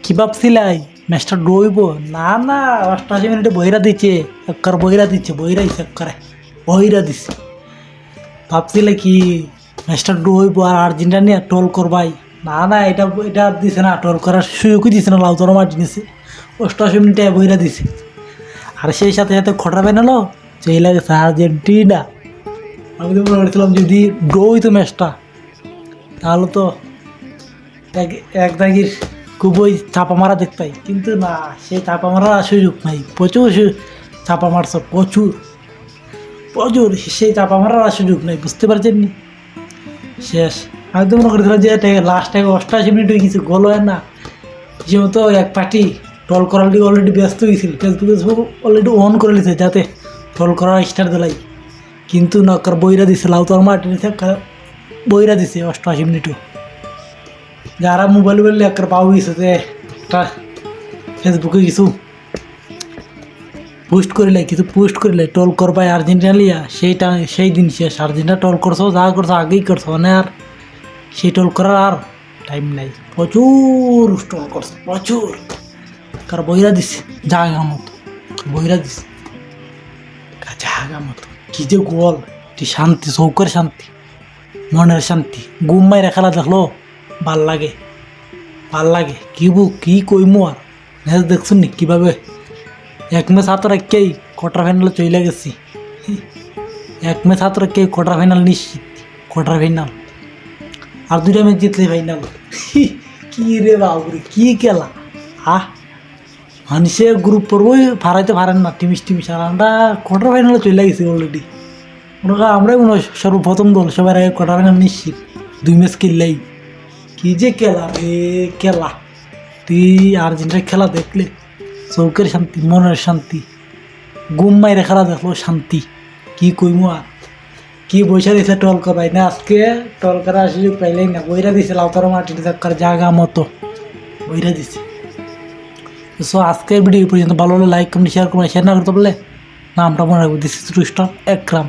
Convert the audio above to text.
কি ভাবছিলাই ম্যাচটা ডইব? না না, 88 মিনিটে বইরা দিচ্ছে, একবার বইরা দিচ্ছে, বইরাইছে একবারে, বইরা দিচ্ছে। ভাবছিলে কি ম্যাচটা ডইব আর আর্জেন্টিনা নিয়ে ট্রোল করবাই? না না, এটা এটা দিছে না, ট্রোল করার সুযোগই দিছে না লাউতারো মার্টিনেসে। 88 মিনিটে বইরা দিছে। আর সেই সাথে সাথে খটরা বেনালো সেই লাগেছে আর্জেন্টিনা। আমি তো মনে করছিলাম যদি ড্র হইতো ম্যাচটা তাহলে তো এক এক দাগির খুবই চাপা মারা দেখতাই, কিন্তু না, সেই চাপা মারার সুযোগ নাই। প্রচুর চাপা মারছ, প্রচুর প্রচুর, সেই চাপা মারার সুযোগ নাই, বুঝতে পারছেন নি? শেষ। আমি তো মনে করেছিলাম যে লাস্ট 88 মিনিট হয়ে কিছু গোল হয় না, যেহেতু এক পার্টি ট্রল করার লিগে অলরেডি ব্যস্ত হয়েছিল, ফেসবুকে অলরেডি অন করে নিছে যাতে ট্রল করার স্টার দিলাই, কিন্তু নকার বইরা দিছে লাউতার মার্টিনেসে, বইরা দিছে 88 মিনিটও। যারা মোবাইল বললে একটা পাওয়া গেছে যে একটা ফেসবুকে কিছু পোস্ট করিলে, কিছু পোস্ট করিলে ট্রোল করবাই আর্জেন্টিনা লিয়া, সেইটা সেই দিন শেষ। আর্জেন্টিনা ট্রোল করছো, যা করছো আগেই করছো, মানে আর সেই ট্রোল করার আর টাইম নাই। প্রচুর ট্রোল করছো, প্রচুর। কার বইরা দিছে জাগা মতো, বইরা দিছে জাগা মতো। কি যে গোল, কি শান্তি, চৌকের শান্তি, মনের শান্তি। ঘুম মাইরা খেলা দেখলো ভাল লাগে, ভাল লাগে। কি কইমু আর, ম্যাচ দেখছুন নি কীভাবে এক ম্যাচ হাত রাখকেই কোয়ার্টার ফাইনালে চলে গেছি। এক ম্যাচ হাত রাখকেই কোয়ার্টার ফাইনাল নিশ্চিত, কোয়ার্টার ফাইনাল। আর 2টা ম্যাচ জিতলে ফাইনাল। কি রে বাবুরে, কি খেলা! মানুষে গ্রুপ পড়বই ফারাইতে পারেন না, টিমিস আর আমরা কোয়ার্টার ফাইনালে চলে গেছি অলরেডি। আমরাই মনে হয় সর্বপ্রথম দল, সবার আগে কোয়ার্টার ফাইনাল নিশ্চিত, 2 ম্যাচ কিনলেই। কি যে খেলা রে খেলা! তুই আর্জেন্টিনার খেলা দেখলে চৌকের শান্তি, মনের শান্তি। ঘুম মাইরে খেলা দেখলো শান্তি। কি কইমু আর, কি বৈশা দিছে টল করাই না, আজকে টল করার সুযোগ পাইলেই না, বইরা দিছে লাউতারো মাটিতে থাকার জায়গা মতো, বইরা দিছে। সো আজকের ভিডিও এই পর্যন্ত। ভালো হলে লাইক কমেন্ট শেয়ার করবেন, শেয়ার না করতে পারলে নামটা মনে রাখবো, দিস ইজ রুস্টার একরাম।